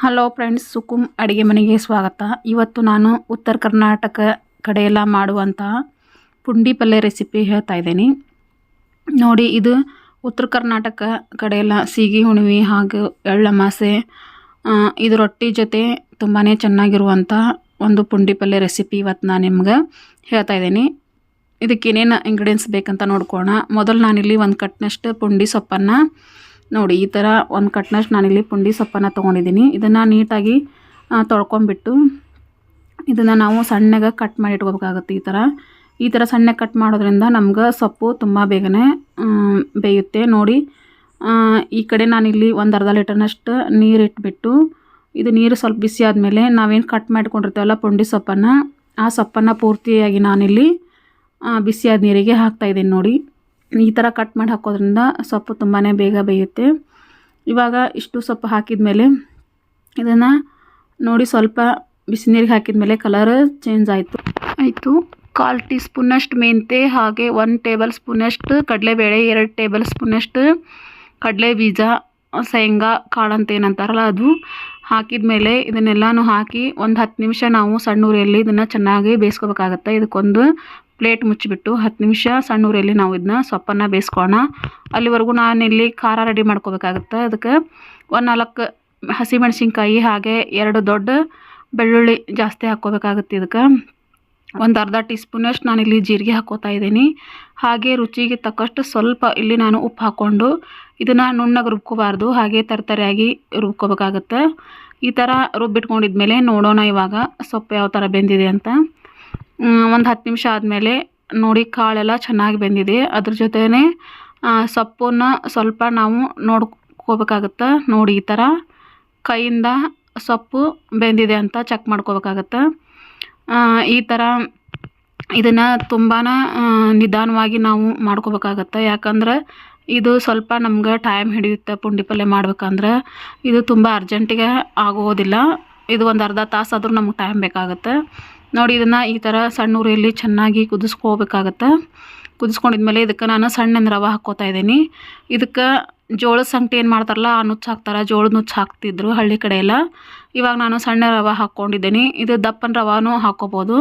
Hello friends, ಸುಕುಮ್ ಅಡುಗೆ ಮನೆಗೆ ಸ್ವಾಗತ. ಇವತ್ತು ನಾನು ಉತ್ತರ ಕರ್ನಾಟಕ ಕಡೆಯೆಲ್ಲ ಮಾಡುವಂತಹ ಪುಂಡಿ ಪಲ್ಯ ರೆಸಿಪಿ ಹೇಳ್ತಾ ಇದ್ದೀನಿ. ನೋಡಿ, ಇದು ಉತ್ತರ ಕರ್ನಾಟಕ ಕಡೆಯೆಲ್ಲ ಸೀಗಿ ಹುಣ್ಣಿಮೆ ಹಾಗೂ ಎಳ್ಳಮಾಸೆ ಇದು ರೊಟ್ಟಿ ಜೊತೆ ತುಂಬಾ ಚೆನ್ನಾಗಿರುವಂಥ ಒಂದು ಪುಂಡಿ ಪಲ್ಯ ರೆಸಿಪಿ ಇವತ್ತು ನಾನು ನಿಮ್ಗೆ ಹೇಳ್ತಾ ಇದ್ದೀನಿ. ಇದಕ್ಕೆ ಏನೇನು ಇಂಗ್ರೀಡಿಯೆಂಟ್ಸ್ ಬೇಕಂತ ನೋಡ್ಕೋಣ. ಮೊದಲು ನಾನಿಲ್ಲಿ ಒಂದು ಕಟ್ನಷ್ಟು ಪುಂಡಿ ಸೊಪ್ಪನ್ನು ನೋಡಿ, ಈ ಥರ ಒಂದು ಕಟ್ನಷ್ಟು ನಾನಿಲ್ಲಿ ಪುಂಡಿ ಸೊಪ್ಪನ್ನು ತೊಗೊಂಡಿದ್ದೀನಿ. ಇದನ್ನು ನೀಟಾಗಿ ತೊಳ್ಕೊಂಬಿಟ್ಟು ಇದನ್ನು ನಾವು ಸಣ್ಣಗೆ ಕಟ್ ಮಾಡಿ ಇಟ್ಕೋಬೇಕಾಗುತ್ತೆ. ಈ ಥರ ಸಣ್ಣಗೆ ಕಟ್ ಮಾಡೋದ್ರಿಂದ ನಮ್ಗೆ ಸೊಪ್ಪು ತುಂಬ ಬೇಗನೆ ಬೇಯುತ್ತೆ. ನೋಡಿ, ಈ ಕಡೆ ನಾನಿಲ್ಲಿ ಒಂದು ಅರ್ಧ ಲೀಟರ್ನಷ್ಟು ನೀರು ಇಟ್ಬಿಟ್ಟು ಇದು ನೀರು ಸ್ವಲ್ಪ ಬಿಸಿ ಆದಮೇಲೆ ನಾವೇನು ಕಟ್ ಮಾಡ್ಕೊಂಡಿರ್ತೀವಲ್ಲ ಪುಂಡಿ ಸೊಪ್ಪನ್ನು, ಆ ಸೊಪ್ಪನ್ನು ಪೂರ್ತಿಯಾಗಿ ನಾನಿಲ್ಲಿ ಬಿಸಿಯಾದ ನೀರಿಗೆ ಹಾಕ್ತಾಯಿದ್ದೀನಿ. ನೋಡಿ, ಈ ಥರ ಕಟ್ ಮಾಡಿ ಹಾಕೋದ್ರಿಂದ ಸೊಪ್ಪು ತುಂಬಾ ಬೇಗ ಬೇಯುತ್ತೆ. ಇವಾಗ ಇಷ್ಟು ಸೊಪ್ಪು ಹಾಕಿದ ಮೇಲೆ ಇದನ್ನು ನೋಡಿ ಸ್ವಲ್ಪ ಬಿಸಿ ನೀರಿಗೆ ಹಾಕಿದ ಮೇಲೆ ಕಲರ್ ಚೇಂಜ್ ಆಯಿತು. 1/4 ಟೀ ಸ್ಪೂನಷ್ಟು ಮೆಂತೆ, ಹಾಗೆ 1 ಟೇಬಲ್ ಸ್ಪೂನಷ್ಟು ಕಡಲೆಬೇಳೆ, 2 ಟೇಬಲ್ ಸ್ಪೂನಷ್ಟು ಕಡಲೆ ಬೀಜ, ಶೇಂಗಾ ಕಾಳು ಅಂತ ಏನಂತಾರಲ್ಲ ಅದು ಹಾಕಿದ ಮೇಲೆ ಇದನ್ನೆಲ್ಲನೂ ಹಾಕಿ ಒಂದು 10 ನಿಮಿಷ ನಾವು ಸಣ್ಣ ಉರಿಯಲ್ಲಿ ಇದನ್ನು ಚೆನ್ನಾಗಿ ಬೇಯಿಸ್ಕೋಬೇಕಾಗತ್ತೆ. ಇದಕ್ಕೊಂದು ಪ್ಲೇಟ್ ಮುಚ್ಚಿಬಿಟ್ಟು 10 ನಿಮಿಷ ಸಣ್ಣ ಉರಿಯಲ್ಲಿ ನಾವು ಇದನ್ನ ಸೊಪ್ಪನ್ನು ಬೇಯಿಸ್ಕೊಳ್ಳೋಣ. ಅಲ್ಲಿವರೆಗೂ ನಾನಿಲ್ಲಿ ಖಾರ ರೆಡಿ ಮಾಡ್ಕೋಬೇಕಾಗುತ್ತೆ. ಅದಕ್ಕೆ 4 ಹಸಿಮೆಣಸಿನ್ಕಾಯಿ, ಹಾಗೆ 2 ದೊಡ್ಡ ಬೆಳ್ಳುಳ್ಳಿ ಜಾಸ್ತಿ ಹಾಕ್ಕೋಬೇಕಾಗುತ್ತೆ. ಇದಕ್ಕೆ ಒಂದು ಅರ್ಧ ಟೀ ಸ್ಪೂನಷ್ಟು ನಾನಿಲ್ಲಿ ಜೀರಿಗೆ ಹಾಕ್ಕೋತಾ ಇದ್ದೀನಿ. ಹಾಗೆ ರುಚಿಗೆ ತಕ್ಕಷ್ಟು ಸ್ವಲ್ಪ ಇಲ್ಲಿ ನಾನು ಉಪ್ಪು ಹಾಕ್ಕೊಂಡು ಇದನ್ನು ನುಣ್ಣಗೆ ರುಬ್ಕೋಬಾರ್ದು, ಹಾಗೆ ತರತರಿಯಾಗಿ ರುಬ್ಕೋಬೇಕಾಗುತ್ತೆ. ಈ ಥರ ರುಬ್ಬಿಟ್ಕೊಂಡಿದ್ಮೇಲೆ ನೋಡೋಣ ಇವಾಗ ಸೊಪ್ಪು ಯಾವ ಥರ ಬೆಂದಿದೆ ಅಂತ. ಒಂದು 10 ನಿಮಿಷ ಆದಮೇಲೆ ನೋಡಿ, ಕಾಳೆಲ್ಲ ಚೆನ್ನಾಗಿ ಬೆಂದಿದೆ. ಅದ್ರ ಜೊತೆನೇ ಸೊಪ್ಪನ್ನು ಸ್ವಲ್ಪ ನಾವು ನೋಡ್ಕೋಬೇಕಾಗುತ್ತೆ. ನೋಡಿ, ಈ ಥರ ಕೈಯಿಂದ ಸೊಪ್ಪು ಬೆಂದಿದೆ ಅಂತ ಚೆಕ್ ಮಾಡ್ಕೋಬೇಕಾಗತ್ತೆ. ಈ ಥರ ಇದನ್ನು ತುಂಬಾ ನಿಧಾನವಾಗಿ ನಾವು ಮಾಡ್ಕೋಬೇಕಾಗತ್ತೆ. ಯಾಕಂದ್ರೆ ಇದು ಸ್ವಲ್ಪ ನಮ್ಗೆ ಟೈಮ್ ಹಿಡಿಯುತ್ತೆ. ಪುಂಡಿ ಪಲ್ಯ ಮಾಡ್ಬೇಕಂದ್ರೆ ಇದು ತುಂಬ ಅರ್ಜೆಂಟಿಗೆ ಆಗೋದಿಲ್ಲ. ಇದು ಒಂದು ಅರ್ಧ ತಾಸು ಆದರೂ ನಮ್ಗೆ ಟೈಮ್ ಬೇಕಾಗುತ್ತೆ. ನೋಡಿ, ಇದನ್ನು ಈ ಥರ ಸಣ್ಣ ಉರಿಯಲ್ಲಿ ಚೆನ್ನಾಗಿ ಕುದಿಸ್ಕೋಬೇಕಾಗತ್ತೆ. ಕುದಿಸ್ಕೊಂಡಿದ್ಮೇಲೆ ಇದಕ್ಕೆ ನಾನು ಸಣ್ಣ ರವೆ ಹಾಕ್ಕೋತಾ ಇದ್ದೀನಿ. ಇದಕ್ಕೆ ಜೋಳದ ಸಂಗಟಿ ಏನು ಮಾಡ್ತಾರಲ್ಲ ಆ ನುಚ್ಚು ಹಾಕ್ತಾರೆ, ಜೋಳದ ನುಚ್ಚು ಹಾಕ್ತಿದ್ರು ಹಳ್ಳಿ ಕಡೆ ಎಲ್ಲ. ಇವಾಗ ನಾನು ಸಣ್ಣ ರವೆ ಹಾಕ್ಕೊಂಡಿದ್ದೀನಿ. ಇದು ದಪ್ಪನ ರವಾನೂ ಹಾಕ್ಕೋಬೋದು.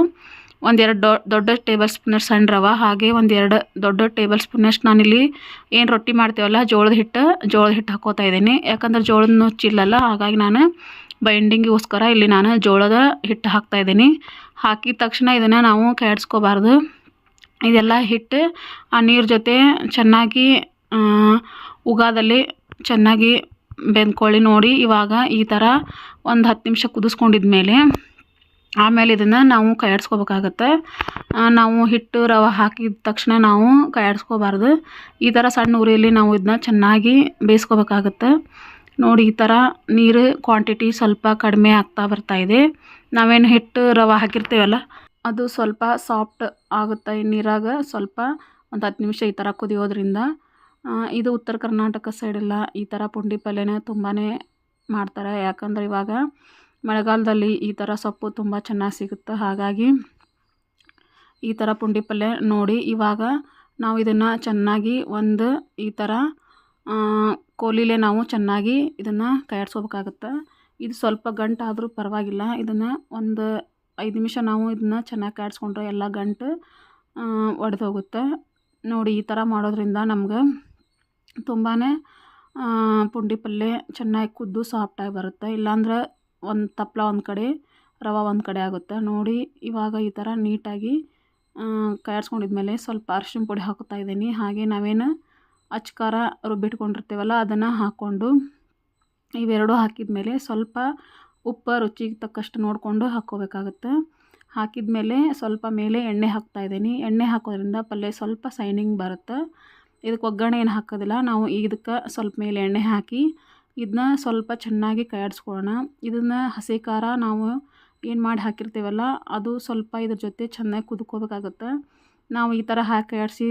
1-2 ದೊಡ್ಡ ಟೇಬಲ್ ಸ್ಪೂನಷ್ಟು ಸಣ್ಣ ರವೆ, ಹಾಗೆ 1-2 ದೊಡ್ಡ ಟೇಬಲ್ ಸ್ಪೂನಷ್ಟು ನಾನಿಲ್ಲಿ ಏನು ರೊಟ್ಟಿ ಮಾಡ್ತೀವಲ್ಲ ಜೋಳದ ಹಿಟ್ಟು ಹಾಕ್ಕೋತಾ ಇದ್ದೀನಿ. ಯಾಕಂದ್ರೆ ಜೋಳದ ನುಚ್ಚಿಲ್ಲಲ್ಲ, ಹಾಗಾಗಿ ನಾನು ಬೈಂಡಿಂಗಿಗೋಸ್ಕರ ಇಲ್ಲಿ ನಾನು ಜೋಳದ ಹಿಟ್ಟು ಹಾಕ್ತಾಯಿದ್ದೀನಿ. ಹಾಕಿದ ತಕ್ಷಣ ಇದನ್ನು ನಾವು ಕೆಡಿಸ್ಕೋಬಾರ್ದು. ಇದೆಲ್ಲ ಹಿಟ್ಟು ಆ ನೀರು ಜೊತೆ ಚೆನ್ನಾಗಿ ಉಗಾದಲ್ಲಿ ಚೆನ್ನಾಗಿ ಬೆಂದ್ಕೊಳ್ಳಿ. ನೋಡಿ, ಇವಾಗ ಈ ಥರ ಒಂದು 10 ನಿಮಿಷ ಕುದಿಸ್ಕೊಂಡಿದ್ಮೇಲೆ ಆಮೇಲೆ ಇದನ್ನು ನಾವು ಕೈಯಾಡಿಸ್ಕೋಬೇಕಾಗತ್ತೆ. ನಾವು ಹಿಟ್ಟು ರವೆ ಹಾಕಿದ ತಕ್ಷಣ ನಾವು ಕೈಯಾಡಿಸ್ಕೋಬಾರ್ದು. ಈ ಥರ ಸಣ್ಣ ಉರಿಯಲ್ಲಿ ನಾವು ಇದನ್ನ ಚೆನ್ನಾಗಿ ಬೇಯಿಸ್ಕೋಬೇಕಾಗತ್ತೆ. ನೋಡಿ, ಈ ಥರ ನೀರು ಕ್ವಾಂಟಿಟಿ ಸ್ವಲ್ಪ ಕಡಿಮೆ ಆಗ್ತಾ ಬರ್ತಾಯಿದೆ. ನಾವೇನು ಹಿಟ್ಟು ರವೆ ಹಾಕಿರ್ತೀವಲ್ಲ ಅದು ಸ್ವಲ್ಪ ಸಾಫ್ಟ್ ಆಗುತ್ತೆ ಈ ನೀರಾಗ. ಸ್ವಲ್ಪ ಒಂದು 10 ನಿಮಿಷ ಈ ಥರ ಕುದಿಯೋದ್ರಿಂದ ಇದು ಉತ್ತರ ಕರ್ನಾಟಕ ಸೈಡೆಲ್ಲ ಈ ಥರ ಪುಂಡಿ ಪಲ್ಯನ ತುಂಬಾ ಮಾಡ್ತಾರೆ. ಯಾಕಂದ್ರೆ ಇವಾಗ ಮಳೆಗಾಲದಲ್ಲಿ ಈ ಥರ ಸೊಪ್ಪು ತುಂಬ ಚೆನ್ನಾಗಿ ಸಿಗುತ್ತೆ. ಹಾಗಾಗಿ ಈ ಥರ ಪುಂಡಿ ಪಲ್ಯ ನೋಡಿ, ಇವಾಗ ನಾವು ಇದನ್ನು ಚೆನ್ನಾಗಿ ಒಂದು ಈ ಥರ ಕೋಲಿಲೆ ನಾವು ಚೆನ್ನಾಗಿ ಇದನ್ನು ಕೈಯಾಡಿಸ್ಕೋಬೇಕಾಗುತ್ತೆ. ಇದು ಸ್ವಲ್ಪ ಗಂಟಾದರೂ ಪರವಾಗಿಲ್ಲ. ಇದನ್ನು ಒಂದು 5 ನಿಮಿಷ ನಾವು ಇದನ್ನು ಚೆನ್ನಾಗಿ ಕೈಯಾಡಿಸ್ಕೊಂಡ್ರೆ ಎಲ್ಲ ಗಂಟು ಒಡೆದು ಹೋಗುತ್ತೆ. ನೋಡಿ, ಈ ಥರ ಮಾಡೋದ್ರಿಂದ ನಮ್ಗೆ ತುಂಬಾ ಪುಂಡಿ ಪಲ್ಯ ಚೆನ್ನಾಗಿ ಕುದ್ದು ಸಾಫ್ಟಾಗಿ ಬರುತ್ತೆ. ಇಲ್ಲಾಂದ್ರೆ ಒಂದು ತಪ್ಪಲ ಒಂದು ಕಡೆ, ರವೆ ಒಂದು ಕಡೆ ಆಗುತ್ತೆ. ನೋಡಿ, ಇವಾಗ ಈ ಥರ ನೀಟಾಗಿ ಕೈಯಾಡಿಸ್ಕೊಂಡಿದ್ಮೇಲೆ ಸ್ವಲ್ಪ ಅರಿಶಿನ ಪುಡಿ ಹಾಕ್ತಾ ಇದ್ದೀನಿ. ಹಾಗೆ ನಾವೇನು ಅಚ್ಕಾರ ರುಬ್ಬಿಟ್ಕೊಂಡಿರ್ತೀವಲ್ಲ ಅದನ್ನು ಹಾಕ್ಕೊಂಡು ಇವೆರಡು ಹಾಕಿದ ಮೇಲೆ ಸ್ವಲ್ಪ ಉಪ್ಪು ರುಚಿಗೆ ತಕ್ಕಷ್ಟು ನೋಡಿಕೊಂಡು ಹಾಕ್ಕೋಬೇಕಾಗುತ್ತೆ. ಹಾಕಿದ ಮೇಲೆ ಸ್ವಲ್ಪ ಮೇಲೆ ಎಣ್ಣೆ ಹಾಕ್ತಾಯಿದ್ದೀನಿ. ಎಣ್ಣೆ ಹಾಕೋದ್ರಿಂದ ಪಲ್ಯ ಸ್ವಲ್ಪ ಸೈನಿಂಗ್ ಬರುತ್ತೆ. ಇದಕ್ಕೆ ಒಗ್ಗರಣೆ ಏನು ಹಾಕೋದಿಲ್ಲ ನಾವು. ಇದಕ್ಕೆ ಸ್ವಲ್ಪ ಮೇಲೆ ಎಣ್ಣೆ ಹಾಕಿ ಇದನ್ನ ಸ್ವಲ್ಪ ಚೆನ್ನಾಗಿ ಕೈಯಾಡಿಸ್ಕೊಳ್ಳೋಣ. ಇದನ್ನು ಹಸಿ ಖಾರ ನಾವು ಏನು ಮಾಡಿ ಹಾಕಿರ್ತೀವಲ್ಲ ಅದು ಸ್ವಲ್ಪ ಇದ್ರ ಜೊತೆ ಚೆನ್ನಾಗಿ ಕುದ್ಕೋಬೇಕಾಗುತ್ತೆ. ನಾವು ಈ ಥರ ಹಾಕಿ ಕೈಯಾಡಿಸಿ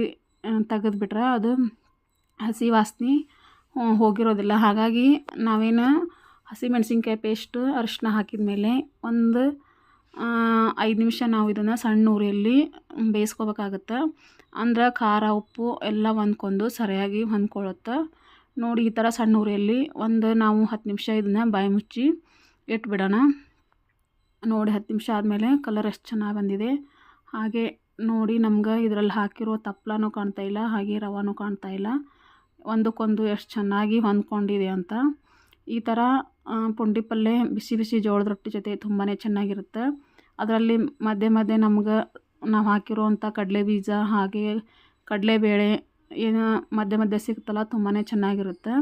ತೆಗೆದುಬಿಟ್ರೆ ಅದು ಹಸಿ ವಾಸನೆ ಹೋಗಿರೋದಿಲ್ಲ. ಹಾಗಾಗಿ ನಾವೇನು ಹಸಿಮೆಣಸಿನ್ಕಾಯಿ ಪೇಸ್ಟು, ಅರಿಶಿನ ಹಾಕಿದ ಮೇಲೆ ಒಂದು 5 ನಿಮಿಷ ನಾವು ಇದನ್ನು ಸಣ್ಣ ಉರಿಯಲ್ಲಿ ಬೇಯಿಸ್ಕೋಬೇಕಾಗುತ್ತೆ. ಅಂದ್ರೆ ಖಾರ ಉಪ್ಪು ಎಲ್ಲ ಹೊಂದ್ಕೊಂಡು ಸರಿಯಾಗಿ ಹೊಂದ್ಕೊಳ್ಳುತ್ತೆ. ನೋಡಿ, ಈ ಥರ ಸಣ್ಣ ಉರಿಯಲ್ಲಿ ನಾವು 10 ನಿಮಿಷ ಇದನ್ನು ಬಾಯಿ ಮುಚ್ಚಿ ಇಟ್ಬಿಡೋಣ. ನೋಡಿ 10 ನಿಮಿಷ ಆದಮೇಲೆ ಕಲರ್ ಎಷ್ಟು ಚೆನ್ನಾಗಿ ಬಂದಿದೆ. ಹಾಗೆ ನೋಡಿ ನಮ್ಗೆ ಇದರಲ್ಲಿ ಹಾಕಿರೋ ತಪ್ಪಲನೂ ಕಾಣ್ತಾ ಇಲ್ಲ, ಹಾಗೆ ರವಾನೂ ಕಾಣ್ತಾ ಇಲ್ಲ. ಒಂದಕ್ಕೊಂದು ಎಷ್ಟು ಚೆನ್ನಾಗಿ ಹೊಂದ್ಕೊಂಡಿದೆ ಅಂತ. ಈ ಥರ ಪುಂಡಿ ಪಲ್ಯ ಬಿಸಿ ಬಿಸಿ ಜೋಳದ ರೊಟ್ಟಿ ಜೊತೆ ತುಂಬಾ ಚೆನ್ನಾಗಿರುತ್ತೆ. ಅದರಲ್ಲಿ ಮಧ್ಯೆ ಮಧ್ಯೆ ನಮ್ಗೆ ನಾವು ಹಾಕಿರುವಂಥ ಕಡಲೆ ಬೀಜ ಹಾಗೆ ಕಡಲೆಬೇಳೆ ಏನು ಮಧ್ಯೆ ಮಧ್ಯೆ ಸಿಗುತ್ತಲ್ಲ, ತುಂಬಾ ಚೆನ್ನಾಗಿರುತ್ತೆ.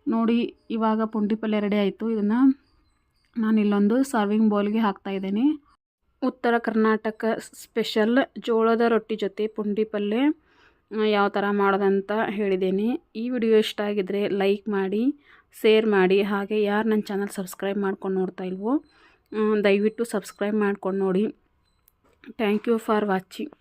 ನೋಡಿ ಇವಾಗ ಪುಂಡಿ ಪಲ್ಯ ರೆಡಿ ಆಯಿತು. ಇದನ್ನು ನಾನು ಇಲ್ಲೊಂದು ಸರ್ವಿಂಗ್ ಬೌಲ್ಗೆ ಹಾಕ್ತಾಯಿದ್ದೀನಿ. ಉತ್ತರ ಕರ್ನಾಟಕ ಸ್ಪೆಷಲ್ ಜೋಳದ ರೊಟ್ಟಿ ಜೊತೆ ಪುಂಡಿ ಪಲ್ಯ ಯಾವ ಥರ ಮಾಡೋದಂತ ಹೇಳಿದ್ದೀನಿ. ಈ ವಿಡಿಯೋ ಇಷ್ಟ ಆಗಿದ್ದರೆ ಲೈಕ್ ಮಾಡಿ, ಶೇರ್ ಮಾಡಿ. ಹಾಗೆ ಯಾರು ನನ್ನ ಚಾನಲ್ ಸಬ್ಸ್ಕ್ರೈಬ್ ಮಾಡ್ಕೊಂಡು ನೋಡ್ತಾ ಇಲ್ವೋ ದಯವಿಟ್ಟು ಸಬ್ಸ್ಕ್ರೈಬ್ ಮಾಡ್ಕೊಂಡು ನೋಡಿ. Thank you for watching.